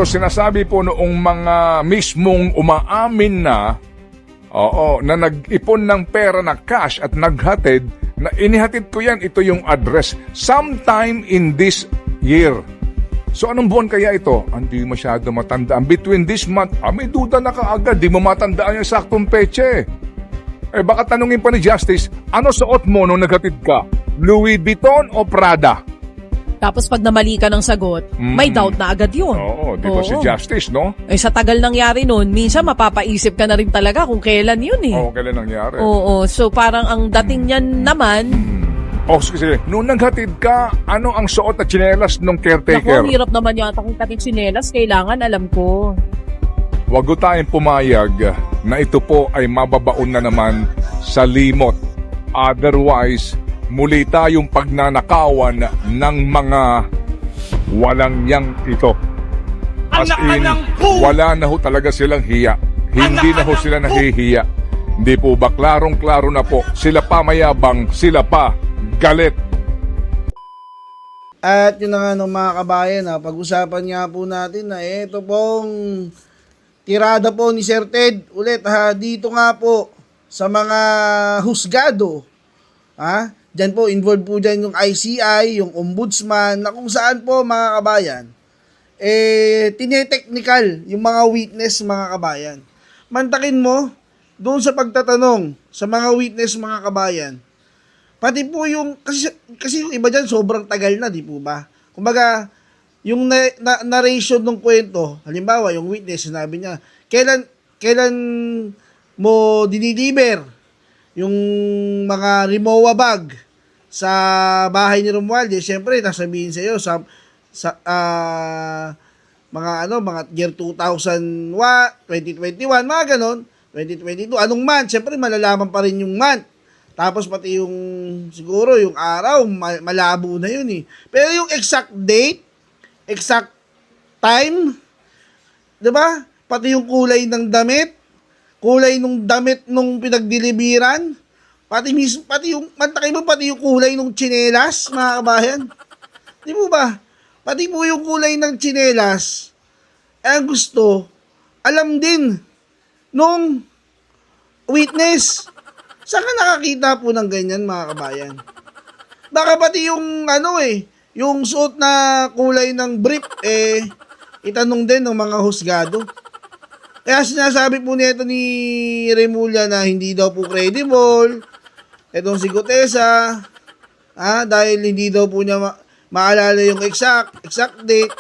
Pero sinasabi po noong mga mismong umaamin na, na nag-ipon ng pera na cash at naghatid, na inihatid ko yan, ito yung address, sometime in this year. So anong buwan kaya ito? Hindi masyado matandaan. Between this month, may duda na kaagad, di mo matandaan yung saktong peche. Baka tanungin pa ni Justice, ano suot mo nung naghatid ka? Louis Vuitton o Prada? Tapos pag namali ka ng sagot, may doubt na agad yun. Oo, di ba si Justice, no? Sa tagal nangyari nun, minsan mapapaisip ka na rin talaga kung kailan yun eh. Oo, kailan nangyari. Oo, so parang ang dating niyan naman... Sige. Nung naghatid ka, ano ang suot at tsinelas nung Naku, caretaker? ang hirap naman yata kung tating sinelas. Kailangan, alam ko. Huwag ko tayong pumayag na ito po ay mababaon na naman sa limot. Otherwise, muli tayong pagnanakawan ng mga walang yang ito. As in, wala na ho talaga silang hiya. Hindi na ho sila nahihiya. Hindi po ba klarong-klaro na po, sila pa mayabang, sila pa galit. At yun na nga nung mga kabayan, pag-usapan nga po natin na ito pong tirada po ni Sir Ted ulit dito nga po sa mga husgado. Diyan po, involved po dyan yung ICI, yung ombudsman, na kung saan po mga kabayan, tinetechnical yung mga witness mga kabayan. Mantakin mo, doon sa pagtatanong sa mga witness mga kabayan, pati po yung, kasi yung iba dyan sobrang tagal na, di po ba? Kumbaga, yung narration ng kwento, halimbawa, yung witness, sinabi niya, kailan mo dinideliver yung mga Rimowa bag sa bahay ni Romualdez? Siyempre, nasabihin sa iyo sa mga year 2001, 2021, mga ganon, 2022, anong month? Siyempre, malalaman pa rin yung month. Tapos pati yung, siguro, yung araw, malabo na yun eh. Pero yung exact date, exact time, diba? Pati yung kulay ng damit, kulay ng damit nung pinagdeliveran, pati yung, mantakay mo, pati yung kulay ng tsinelas, mga kabayan. Di mo ba? Pati po yung kulay ng tsinelas, ang gusto, alam din nung witness. Saan ka nakakita po ng ganyan, mga kabayan? Baka pati yung yung suot na kulay ng brief, itanong din ng mga husgado. Kaya sinasabi po nito ni Remulla na hindi daw po credible itong si Gutesa, dahil hindi daw po niya maalala yung exact date.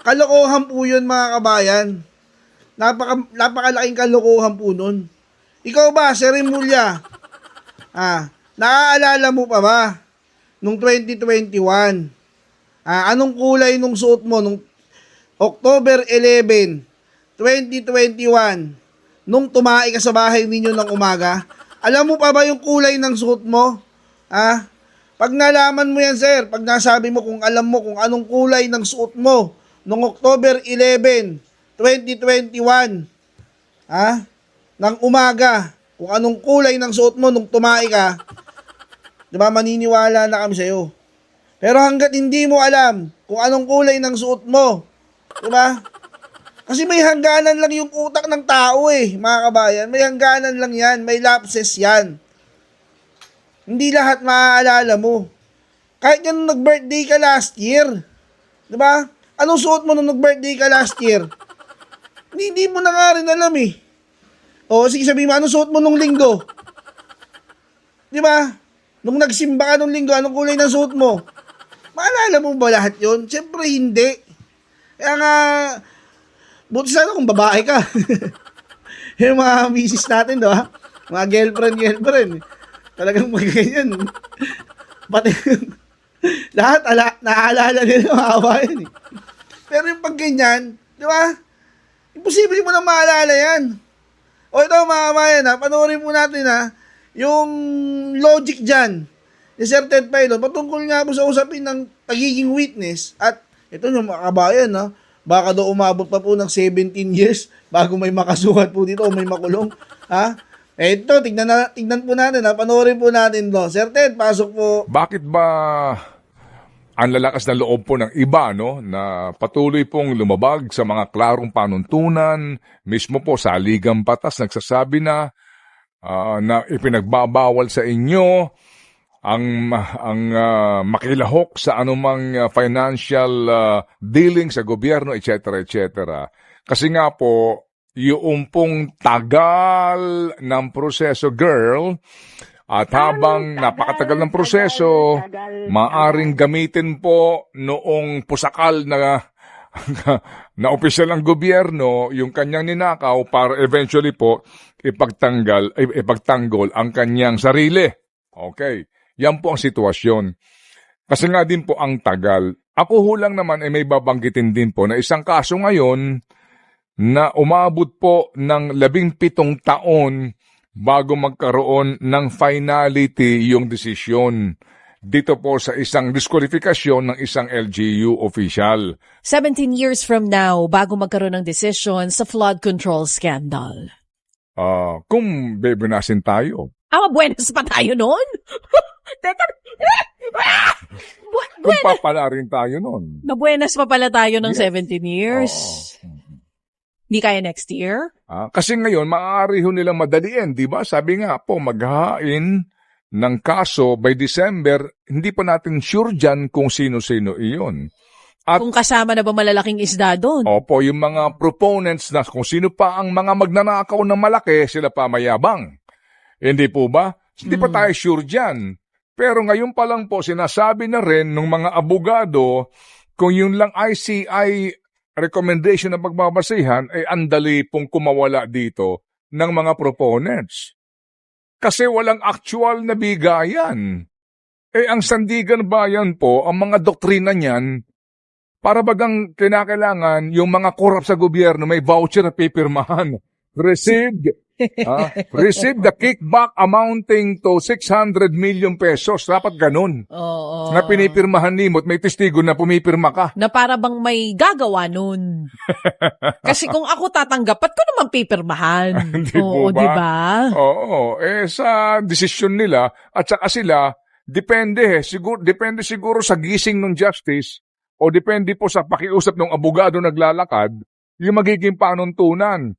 Kalokohan po yun, mga kabayan. Napakalaking kalokohan po nun. Ikaw ba, Sir Remulla, naaalala mo pa ba nung 2021? Anong kulay nung suot mo nung October 11, 2021, nung tumae ka sa bahay ninyo ng umaga? Alam mo pa ba yung kulay ng suot mo? Pag nalaman mo yan, sir, pag nasabi mo kung alam mo kung anong kulay ng suot mo nung October 11, 2021, ng umaga, kung anong kulay ng suot mo nung tumae ka, diba, maniniwala na kami sa'yo. Pero hanggat hindi mo alam kung anong kulay ng suot mo, diba, kasi may hangganan lang yung utak ng tao mga kabayan. May hangganan lang yan, may lapses yan. Hindi lahat maaalala mo. Kahit yan nung nag-birthday ka last year, diba, anong suot mo nung nag-birthday ka last year? Hindi mo na nga rin alam sige, sabihin mo, anong suot mo nung linggo? Di ba? Nung nagsimba ka nung linggo, anong kulay ng suot mo? Maalala mo ba lahat yun? Siyempre, hindi. Kaya nga, buti sana kung babae ka. Yung mga misis natin, diba? Mga girlfriend. Talagang magaganyan. Pati lahat, naaalala nila mga kabayan Pero yung pag ganyan, di ba? Imposible mo na maalala yan. O ito mga kabayan, panoorin po natin yung logic dyan ni Sir Ted Filon patungkol nga po sa usapin ng pagiging witness. At ito yung mga kabayan, baka daw umabot pa po ng 17 years bago may makasuhan po dito o may makulong. Ito, tignan po natin, panoorin po natin to. Sir Ted, pasok po. Bakit ba ang lalakas na loob po ng iba, no, na patuloy pong lumabag sa mga klarong panuntunan, mismo po sa Ligang Batas nagsasabi na ipinagbabawal sa inyo ang makilahok sa anumang financial dealing sa gobyerno, etc., etc. Kasi nga po, yung pong tagal ng proseso, girl, at habang napakatagal ng proseso, maaring gamitin po noong pusakal na na opisyal ng gobyerno yung kanyang ninakaw para eventually po ipagtanggol ang kanyang sarili. Okay. Yan po ang sitwasyon. Kasi nga din po ang tagal. Ako hulang naman ay may babanggitin din po na isang kaso ngayon na umabot po ng 17 taon bago magkaroon ng finality yung desisyon. Dito po sa isang diskwalifikasyon ng isang LGU official. 17 years from now, bago magkaroon ng decision sa flood control scandal. Kung bebenasin tayo. Buenas pa tayo noon? Kung papala rin tayo nun. Nabuenas pa pala tayo ng Yes. 17 years. Di kaya next year? Kasi ngayon, maaari ho nilang madaliin, di ba? Sabi nga po, maghahain ng kaso by December, hindi pa natin sure dyan kung sino-sino iyon. At Kung kasama na ba malalaking isda doon? opo, yung mga proponents na kung sino pa ang mga magnanakaw ng malaki, sila pa mayabang. Hindi po ba? Hindi pa tayo sure dyan. Pero ngayon pa lang po, sinasabi na rin ng mga abogado, kung yun lang ICI recommendation na pagbabasihan, ay andali pong kumawala dito ng mga proponents. Kasi walang actual na bigayan. Ang Sandigan Bayan po, ang mga doktrina niyan, para bagang kinakailangan yung mga korap sa gobyerno may voucher na pipirmahan. Received the kickback amounting to 600 million pesos. Dapat ganun. Oo. Na pinipirmahan nimot, may testigo na pumipirma ka. Na para bang may gagawa nun. Kasi kung ako tatanggap, ba't ko naman pipirmahan? Hindi po ba? Oo, di ba? Oo. Sa desisyon nila, at saka sila, depende siguro sa gising ng justice o depende po sa pakiusap ng abogado naglalakad, yung magiging panuntunan.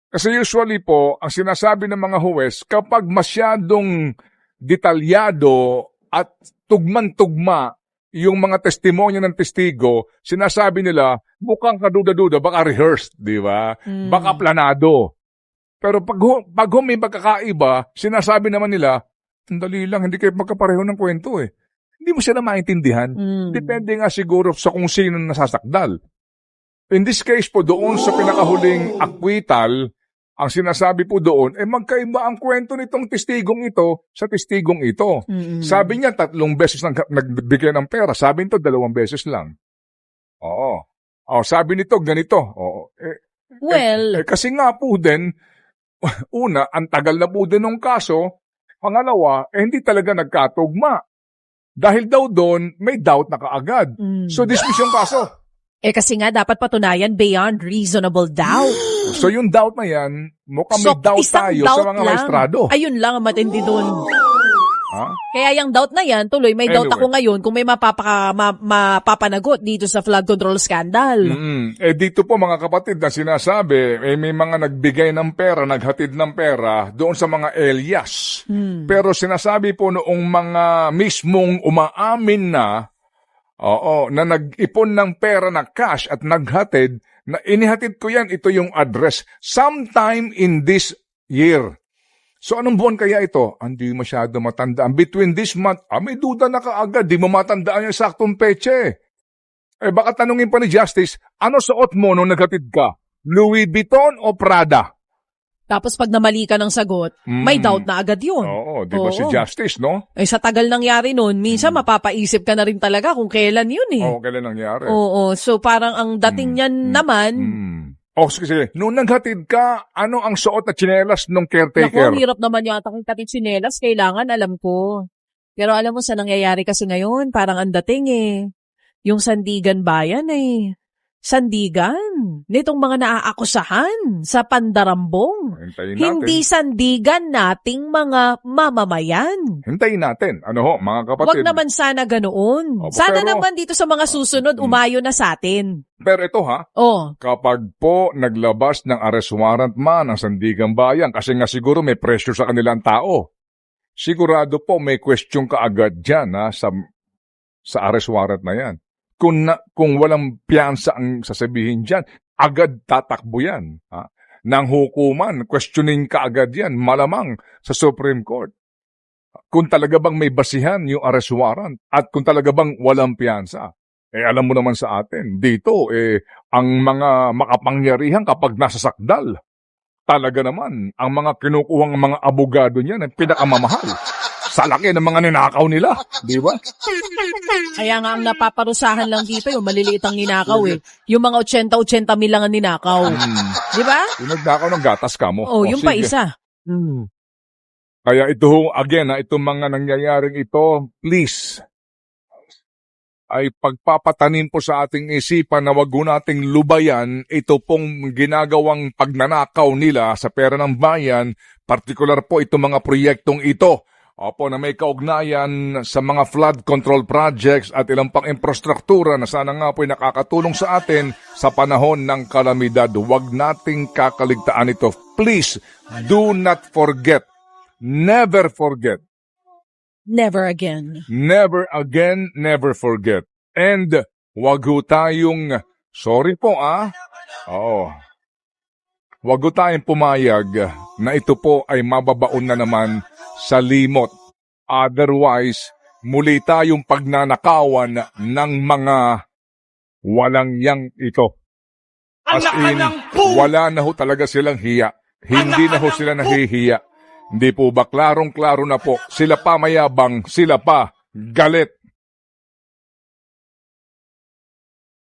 Kasi usually po, ang sinasabi ng mga huwes, kapag masyadong detalyado at tugman-tugma yung mga testimonya ng testigo, sinasabi nila, mukhang kaduda-duda, baka rehearsed, di ba? Baka planado. Pero pag may pagkakaiba, sinasabi naman nila, sandali lang, hindi kayo magkapareho ng kwento eh. Hindi mo sila maintindihan. Depende nga siguro sa kung sino nasasakdal. In this case po, doon sa pinakahuling acquittal, ang sinasabi po doon, magkaiba ang kwento nitong testigong ito sa testigong ito. Sabi niya, 3 beses nagbigay ng pera. Sabi nito, 2 beses lang. Oo. Sabi nito, ganito. Oo. Kasi nga po din, una, ang tagal na po din ng kaso. Pangalawa, hindi talaga nagkatugma. Dahil daw doon, may doubt na kaagad. So, dismiss yung kaso. Kasi nga, dapat patunayan beyond reasonable doubt. So, yung doubt na yan, mukhang may doubt isang tayo doubt sa mga lang. maestrado. Ayun lang ang matindi doon. Ha? Kaya yung doubt na yan, tuloy, may doubt Anyway. ako ngayon kung may mapapanagot dito sa flood control scandal. Dito po mga kapatid na sinasabi, may mga nagbigay ng pera, naghatid ng pera doon sa mga Elias. Pero sinasabi po noong mga mismong umaamin na nag-ipon ng pera na cash at naghatid, na inihatid ko yan, ito yung address, sometime in this year. So anong buwan kaya ito? Hindi masyado matandaan. Between this month, may duda na kaagad, di mo matandaan yung saktong peche. Baka tanungin pa ni Justice, ano suot mo nung naghatid ka? Louis Vuitton o Prada? Tapos pag namali ka ng sagot, may doubt na agad yun. Oo, di ba si Justice, no? Sa tagal nangyari nun, minsan mapapaisip ka na rin talaga kung kailan yun eh. Oo, kailan nangyari? Oo, so parang ang dating niyan naman, Sige, nung naghatid ka, ano ang suot na tsinelas ng naku, caretaker? ang hirap naman yata kung tatid sinelas, kailangan alam ko. Pero alam mo sa nangyayari kasi ngayon, parang ang dating yung Sandigan Bayan sandigan nitong mga naaakusahan sa pandarambong. Hintayin natin. Hindi sandigan nating mga mamamayan. Hintayin natin. Ano ho, mga kapatid. Wag naman sana ganoon. Opo, Sana pero- naman dito sa mga susunod umayo na sa atin. Pero ito ha, Oh, kapag po naglabas ng arrest warrant man ang Sandigang Bayan, kasi nga siguro may pressure sa kanilang tao, sigurado po may question ka agad dyan ha, sa arrest warrant na yan. Kung walang piyansa ang sasabihin dyan, agad tatakbo yan. Ha? Nang hukuman, questioning ka agad yan, malamang sa Supreme Court. Kung talaga bang may basihan yung arrest warrant at kung talaga bang walang piyansa. Alam mo naman sa atin, dito, ang mga makapangyarihan kapag nasa sakdal, talaga naman, ang mga kinukuhang mga abogado niyan ay pinakamamahal. Sa laki ng mga ninakaw nila, di ba? kaya nga ang napaparusahan lang dito yung maliliit ang ninakaw eh. Yung mga 80-80 mil lang ang ninakaw. Di ba? Yung nagnakaw ng gatas ka mo. Oh, yung pa sige. isa. Kaya ito, again, itong mga nangyayaring ito, please, ay pagpapatanim po sa ating isipan na wag nating lubayan ito pong ginagawang pagnanakaw nila sa pera ng bayan, partikular po itong mga proyektong ito. Opo, na may kaugnayan sa mga flood control projects at ilang pang infrastruktura na sana nga po ay nakakatulong sa atin sa panahon ng kalamidad. Huwag nating kakaligtaan ito. Please, do not forget. Never forget. Never again. Never again, never forget. And wag ho tayong, sorry po wag ho tayong pumayag na ito po ay mababaon na naman sa limot. Otherwise, muli tayong pagnanakawan ng mga walang yang ito. As in, wala na ho talaga silang hiya. Hindi na ho sila nahihiya. Hindi po ba klarong-klaro na po, sila pa mayabang, sila pa galit.